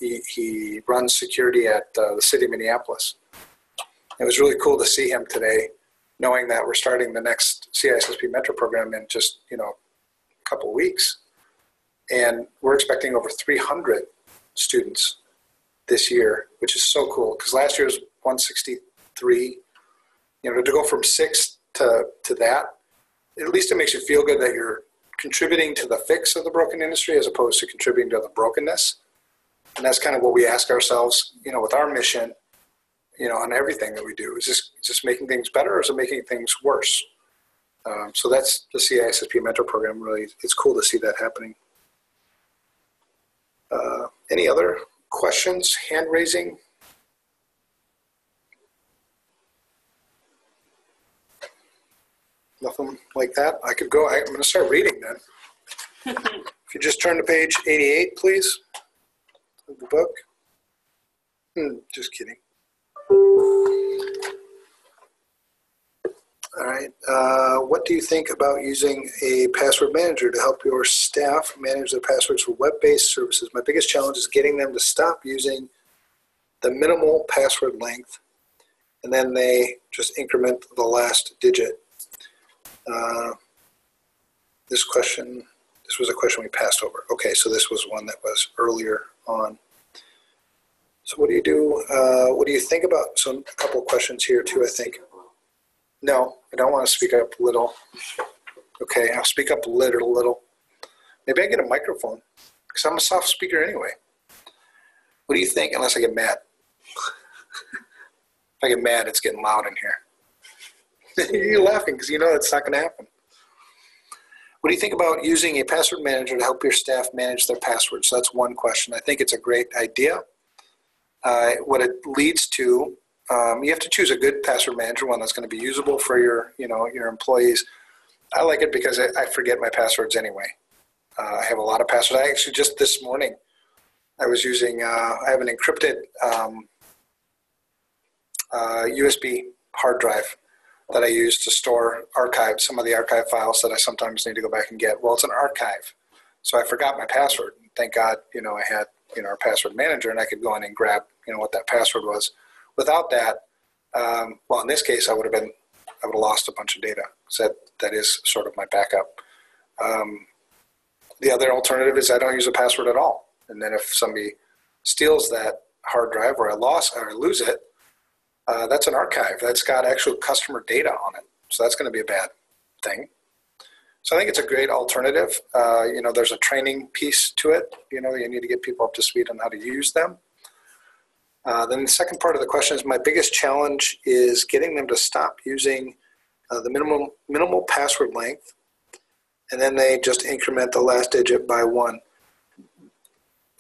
He runs security at the city of Minneapolis. It was really cool to see him today, knowing that we're starting the next CISSP Metro program in just, a couple of weeks. And we're expecting over 300 students this year, which is so cool because last year was 163. To go from 6 to that, at least it makes you feel good that you're contributing to the fix of the broken industry as opposed to contributing to the brokenness. And that's kind of what we ask ourselves, with our mission, on everything that we do. Is this making things better or is it making things worse? So that's the CISSP Metro program. Really, it's cool to see that happening. Any other questions? Hand raising? Nothing like that? I could go. I'm going to start reading then. If you just turn to page 88, please. Of the book. Just kidding. All right. What do you think about using a password manager to help your staff manage their passwords for web-based services? My biggest challenge is getting them to stop using the minimal password length, and then they just increment the last digit. This was a question we passed over. Okay, so this was one that was earlier on. So what do you do? What do you think about? So a couple of questions here too, I think. No, I don't want to speak up little. Okay, I'll speak up little. Maybe I get a microphone because I'm a soft speaker anyway. What do you think? Unless I get mad. If I get mad, it's getting loud in here. You're laughing because you know it's not going to happen. What do you think about using a password manager to help your staff manage their passwords? So that's one question. I think it's a great idea. What it leads to, you have to choose a good password manager, one that's going to be usable for your employees. I like it because I forget my passwords anyway. I have a lot of passwords. I actually just this morning, I was using, I have an encrypted USB hard drive that I use to store some of the archive files that I sometimes need to go back and get. Well, it's an archive. So I forgot my password. Thank God, I had, our password manager, and I could go in and grab, what that password was. Without that, well, in this case, I would have lost a bunch of data. So that is sort of my backup. The other alternative is I don't use a password at all. And then if somebody steals that hard drive or I lose it, that's an archive. That's got actual customer data on it. So that's going to be a bad thing. So I think it's a great alternative. There's a training piece to it. You need to get people up to speed on how to use them. Then the second part of the question is my biggest challenge is getting them to stop using the minimal password length, and then they just increment the last digit by 1.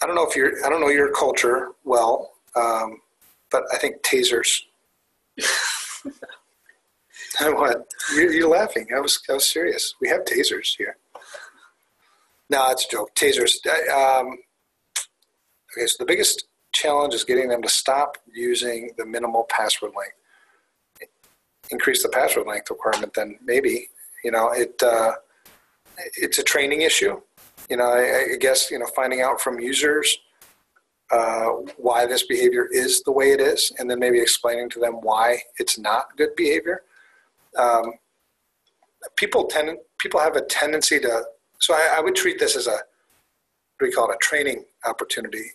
I don't know your culture well, but I think tasers. What? You're laughing. I was serious. We have tasers here. No, it's a joke. Tasers. Okay, so the biggest challenge is getting them to stop using the minimal password length. Increase the password length requirement, then maybe. It's a training issue. I guess, finding out from users why this behavior is the way it is, and then maybe explaining to them why it's not good behavior. People have a tendency to, so I would treat this as a training opportunity.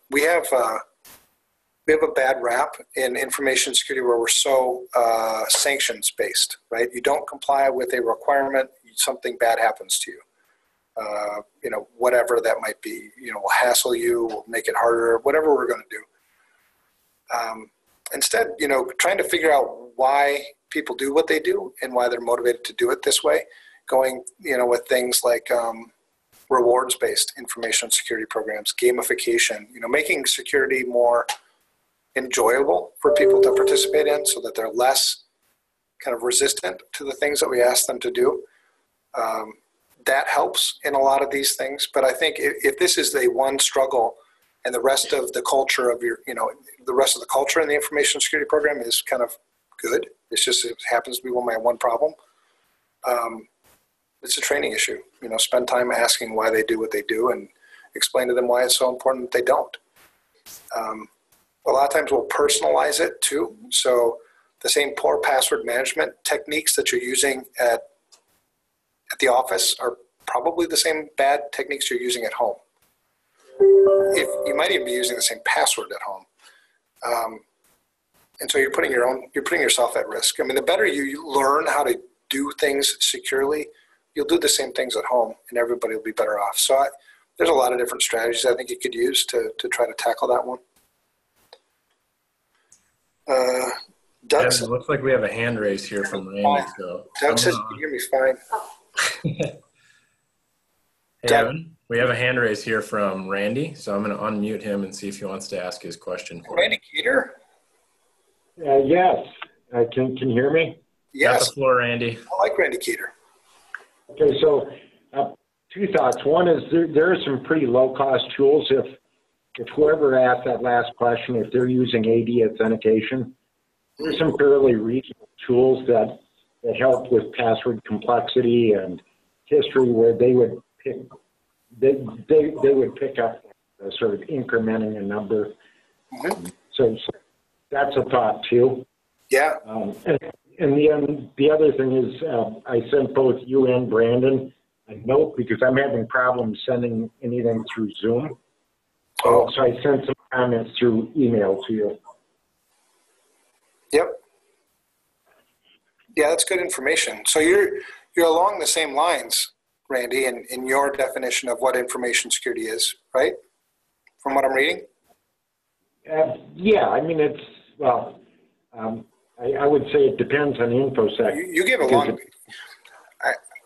We have a bad rap in information security where we're so sanctions based, right? You don't comply with a requirement, something bad happens to you. Whatever that might be, we'll hassle you, we'll make it harder, whatever we're going to do. Instead, trying to figure out why people do what they do and why they're motivated to do it this way, going, with things like rewards-based information security programs, gamification, making security more enjoyable for people to participate in so that they're less kind of resistant to the things that we ask them to do. That helps in a lot of these things. But I think if this is the one struggle and the rest of the culture of the rest of the culture in the information security program is kind of good. It's just, it happens to be my one problem. It's a training issue. Spend time asking why they do what they do and explain to them why it's so important that they don't. A lot of times we'll personalize it too. So the same poor password management techniques that you're using at the office are probably the same bad techniques you're using at home. If you might even be using the same password at home. And so you're putting yourself at risk. I mean, the better you learn how to do things securely, you'll do the same things at home and everybody will be better off. So there's a lot of different strategies I think you could use to try to tackle that one. Doug, it looks like we have a hand raise here from Randy. So Doug says you can hear me fine. Hey, Evan, we have a hand raise here from Randy, so I'm going to unmute him and see if he wants to ask his question. Randy Keeter? Yes. Can you hear me? Yes. Got the floor, Randy. I like Randy Keeter. Okay, so two thoughts. One is there are some pretty low-cost tools. If whoever asked that last question, if they're using AD authentication, there's some fairly reasonable tools that help with password complexity and history where they would pick up sort of incrementing a number. Mm-hmm. So that's a thought too. Yeah. And the other thing is I sent both you and Brandon a note because I'm having problems sending anything through Zoom. So I sent some comments through email to you. Yep. Yeah, that's good information. So you're along the same lines, Randy, in your definition of what information security is, right? From what I'm reading? Yeah, I mean, I would say it depends on InfoSec. You gave a long.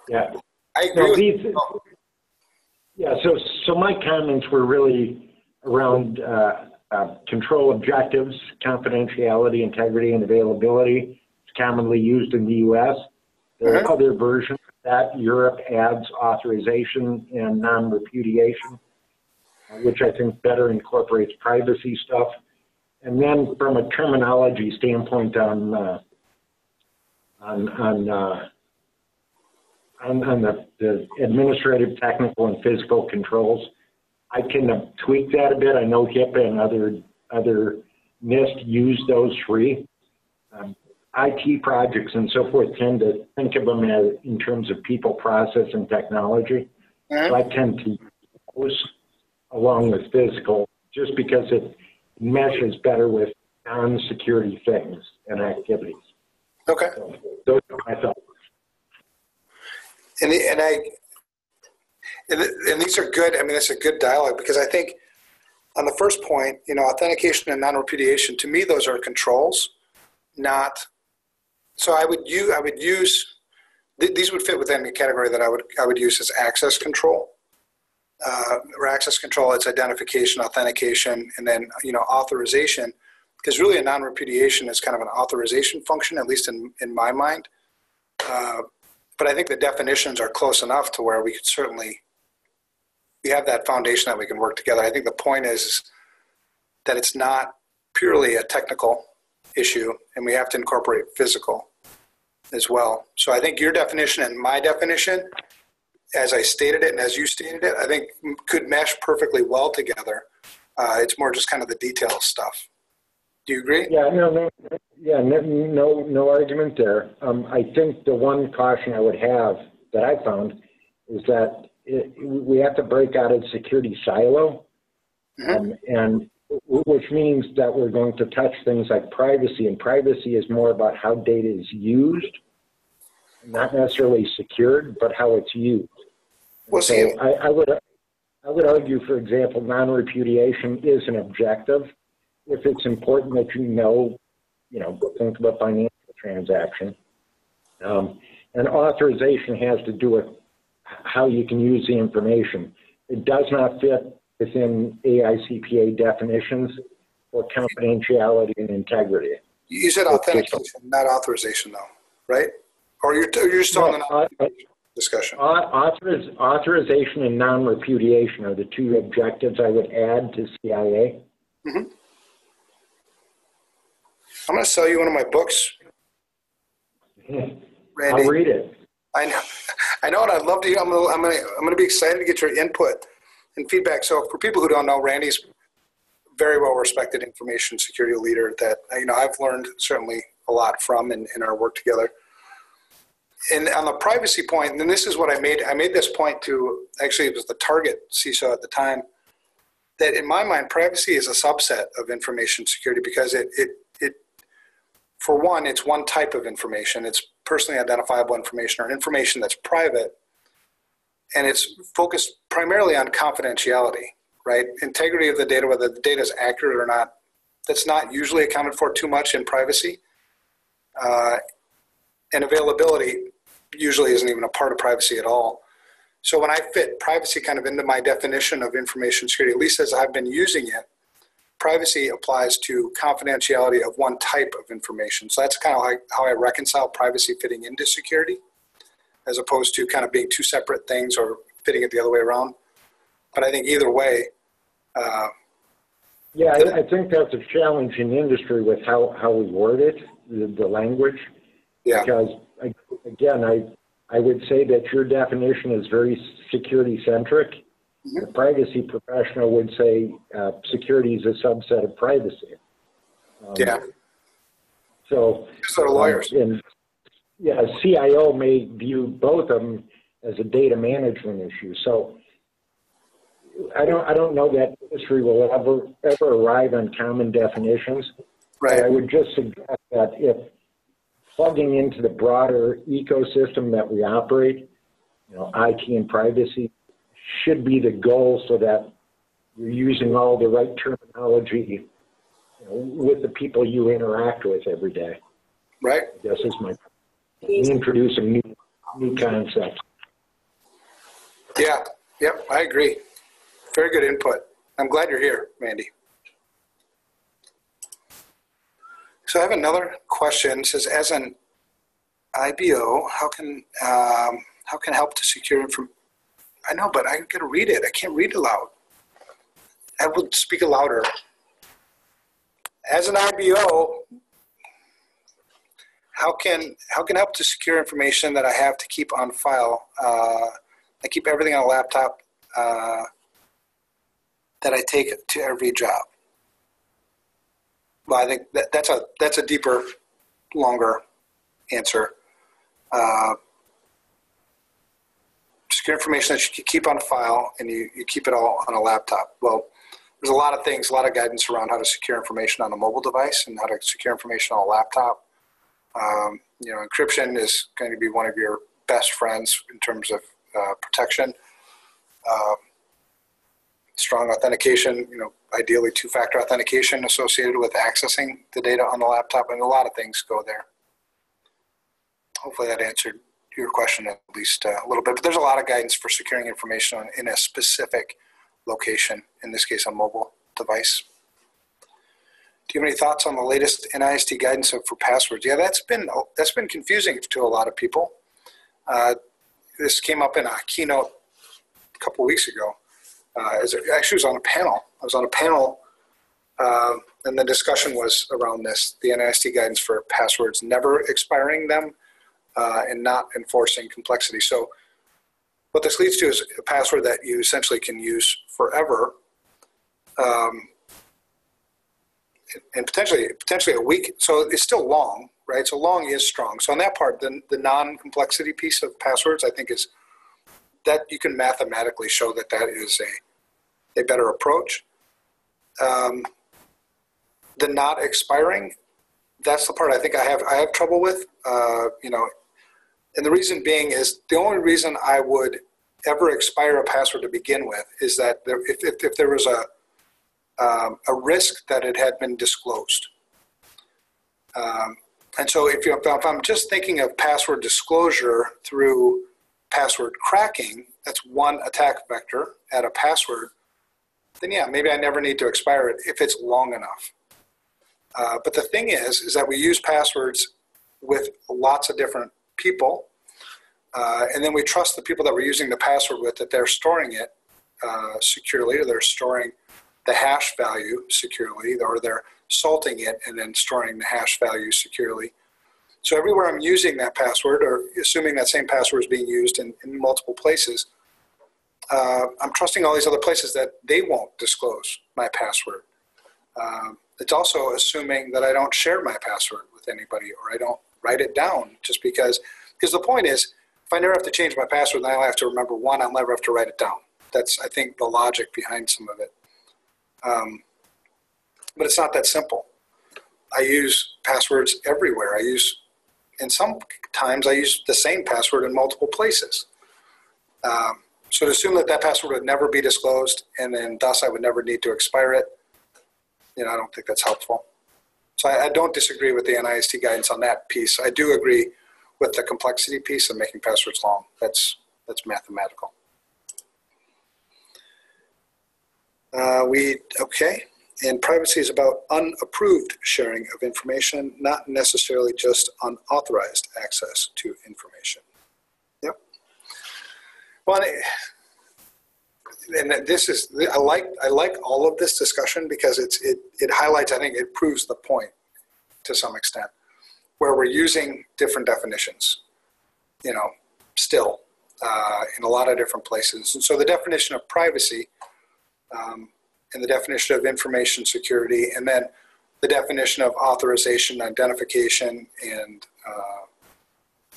Yeah. I agree with you. Yeah, so my comments were really around control objectives, confidentiality, integrity, and availability. It's commonly used in the U.S. There are other versions of that. Europe adds authorization and non-repudiation, which I think better incorporates privacy stuff. And then from a terminology standpoint on the administrative, technical, and physical controls, I can tweak that a bit. I know HIPAA and other NIST use those three. IT projects and so forth tend to think of them as in terms of people, process, and technology. So I tend to use those along with physical just because it meshes better with non-security things and activities. Okay. So those are my thoughts. And these are good. I mean, it's a good dialogue because I think on the first point, authentication and non-repudiation, to me, those are controls, not. So I would use these would fit within the category that I would use as access control. Or access control, it's identification, authentication, and then authorization. Because really, a non-repudiation is kind of an authorization function, at least in my mind. But I think the definitions are close enough to where we could certainly have that foundation that we can work together. I think the point is that it's not purely a technical issue, and we have to incorporate physical as well. So I think your definition and my definition, as I stated it and as you stated it, I think could mesh perfectly well together. It's more just kind of the detail stuff. Do you agree? Yeah, no argument there. I think the one caution I would have that I found is that we have to break out of the security silo, and which means that we're going to touch things like privacy, and privacy is more about how data is used, not necessarily secured, but how it's used. Well, so I would argue, for example, non-repudiation is an objective. If it's important that think about financial transaction. And authorization has to do with how you can use the information. It does not fit within AICPA definitions for confidentiality and integrity. You said authentication, not authorization, though, right? Or you're still in an discussion. Authorization and non-repudiation are the two objectives I would add to CIA. Mm-hmm. I'm going to sell you one of my books, Randy. I'll read it. I know, and I'd love to. I'm going to be excited to get your input and feedback. So, for people who don't know, Randy's very well respected information security leader that I've learned certainly a lot from in our work together. And on the privacy point, and this is what I made this point to. Actually, it was the target CISO at the time. That in my mind, privacy is a subset of information security because it for one, it's one type of information. It's personally identifiable information or information that's private, and it's focused primarily on confidentiality, right? Integrity of the data, whether the data is accurate or not, that's not usually accounted for too much in privacy. And availability usually isn't even a part of privacy at all. So when I fit privacy kind of into my definition of information security, at least as I've been using it, privacy applies to confidentiality of one type of information. So that's kind of like how I reconcile privacy fitting into security, as opposed to kind of being two separate things or fitting it the other way around. But I think either way. I think that's a challenge in the industry with how we word it, the language. Yeah. Because, again, I would say that your definition is very security-centric. The privacy professional would say security is a subset of privacy. So lawyers. CIO may view both of them as a data management issue. So I don't know that industry will ever arrive on common definitions. Right. But I would just suggest that if plugging into the broader ecosystem that we operate, IT and privacy should be the goal so that you're using all the right terminology with the people you interact with every day. Right. I guess is my introducing new concepts. Yeah. Yep. I agree. Very good input. I'm glad you're here, Mandy. So I have another question. It says, as an IBO, how can help to secure information? I know, but I got to read it. I can't read it loud. I will speak louder. As an IBO, how can help to secure information that I have to keep on file? I keep everything on a laptop that I take to every job. Well, I think that's a deeper, longer answer. Secure information that you keep on file and you keep it all on a laptop. Well, there's a lot of things, a lot of guidance around how to secure information on a mobile device and how to secure information on a laptop. Encryption is going to be one of your best friends in terms of protection. Strong authentication, ideally two-factor authentication associated with accessing the data on the laptop, and a lot of things go there. Hopefully that answered your question at least a little bit, but there's a lot of guidance for securing information in a specific location, in this case a mobile device. Do you have any thoughts on the latest NIST guidance for passwords? Yeah, that's been confusing to a lot of people. This came up in a keynote a couple weeks ago. Actually, was on a panel. I was on a panel, and the discussion was around this, the NIST guidance for passwords, never expiring them and not enforcing complexity. So what this leads to is a password that you essentially can use forever, and potentially a week. So it's still long, right? So long is strong. So on that part, the non-complexity piece of passwords, I think is that you can mathematically show that is a better approach. The not expiring, that's the part I think I have trouble with. And the reason being is the only reason I would ever expire a password to begin with is that if there was a risk that it had been disclosed. And so if I'm just thinking of password disclosure through password cracking, that's one attack vector at a password, then yeah, maybe I never need to expire it if it's long enough. But the thing is that we use passwords with lots of different people, and then we trust the people that we're using the password with that they're storing it securely, or they're storing the hash value securely, or they're salting it and then storing the hash value securely. So everywhere I'm using that password, or assuming that same password is being used in multiple places, I'm trusting all these other places that they won't disclose my password. It's also assuming that I don't share my password with anybody, or I don't write it down just because the point is, if I never have to change my password, then I only have to remember one, I'll never have to write it down. That's, I think, the logic behind some of it. But it's not that simple. I use passwords everywhere. And sometimes I use the same password in multiple places. So to assume that password would never be disclosed, and then thus I would never need to expire it, I don't think that's helpful. So I don't disagree with the NIST guidance on that piece. I do agree with the complexity piece of making passwords long. That's mathematical. Okay. And privacy is about unapproved sharing of information, not necessarily just unauthorized access to information. Yep. Well, and this is, I like all of this discussion because it highlights, I think it proves the point to some extent, where we're using different definitions, still in a lot of different places. And so the definition of privacy, and the definition of information security, and then the definition of authorization, identification, and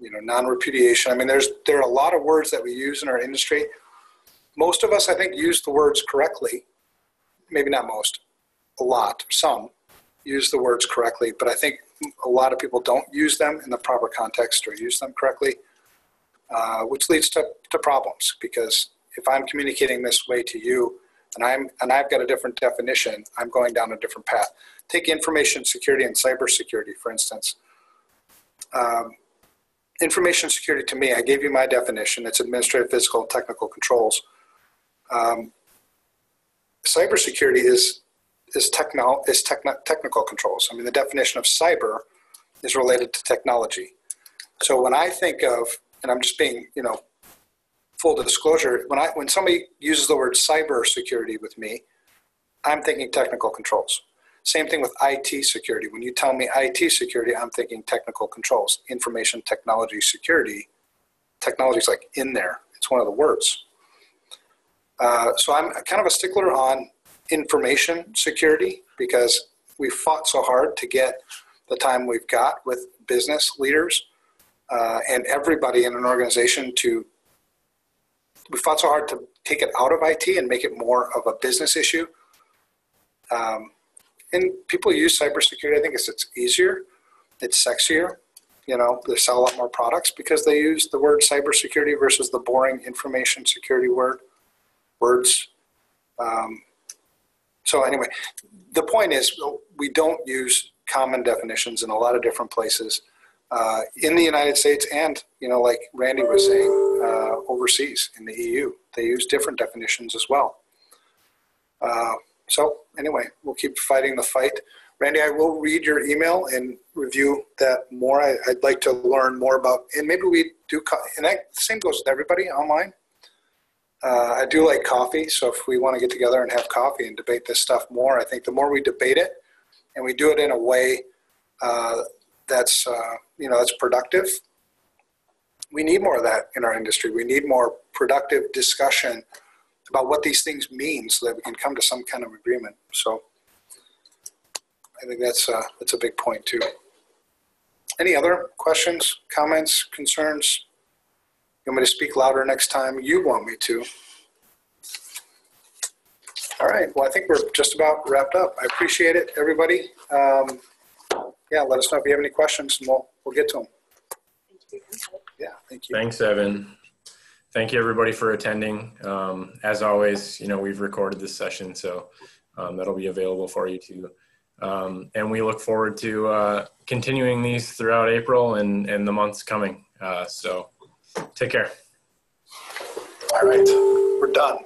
non-repudiation. I mean, there are a lot of words that we use in our industry. Most of us, I think, use the words correctly. Maybe not most, a lot, some use the words correctly, but I think a lot of people don't use them in the proper context or use them correctly, which leads to problems, because if I'm communicating this way to you, and I've got a different definition, I'm going down a different path. take information security and cybersecurity, for instance. Information security to me, I gave you my definition. It's administrative, physical, and technical controls. Cybersecurity is technical controls. I mean, the definition of cyber is related to technology. So when I think of, and I'm just being, full disclosure, when somebody uses the word cybersecurity with me, I'm thinking technical controls. Same thing with IT security. When you tell me IT security, I'm thinking technical controls. Information technology security, technology is like in there. It's one of the words. So I'm kind of a stickler on information security because we fought so hard to get the time we've got with business leaders and everybody in an organization we fought so hard to take it out of IT and make it more of a business issue. And people use cybersecurity. I think it's easier, it's sexier. They sell a lot more products because they use the word cybersecurity versus the boring information security words. So anyway, the point is we don't use common definitions in a lot of different places in the United States and, like Randy was saying, overseas in the EU. They use different definitions as well. So anyway, we'll keep fighting the fight. Randy, I will read your email and review that more. I'd like to learn more about, and maybe we do, and the same goes with everybody online. I do like coffee, so if we want to get together and have coffee and debate this stuff more, I think the more we debate it and we do it in a way that's productive, we need more of that in our industry. We need more productive discussion about what these things mean so that we can come to some kind of agreement. So I think that's a big point too. Any other questions, comments, concerns? You want me to speak louder next time you want me to? All right, well, I think we're just about wrapped up. I appreciate it, everybody. Yeah, let us know if you have any questions and we'll get to them. Yeah, thank you. Thanks, Evan. Thank you, everybody, for attending. As always, we've recorded this session, so that'll be available for you too. And we look forward to continuing these throughout April and the months coming. So take care. All right, we're done.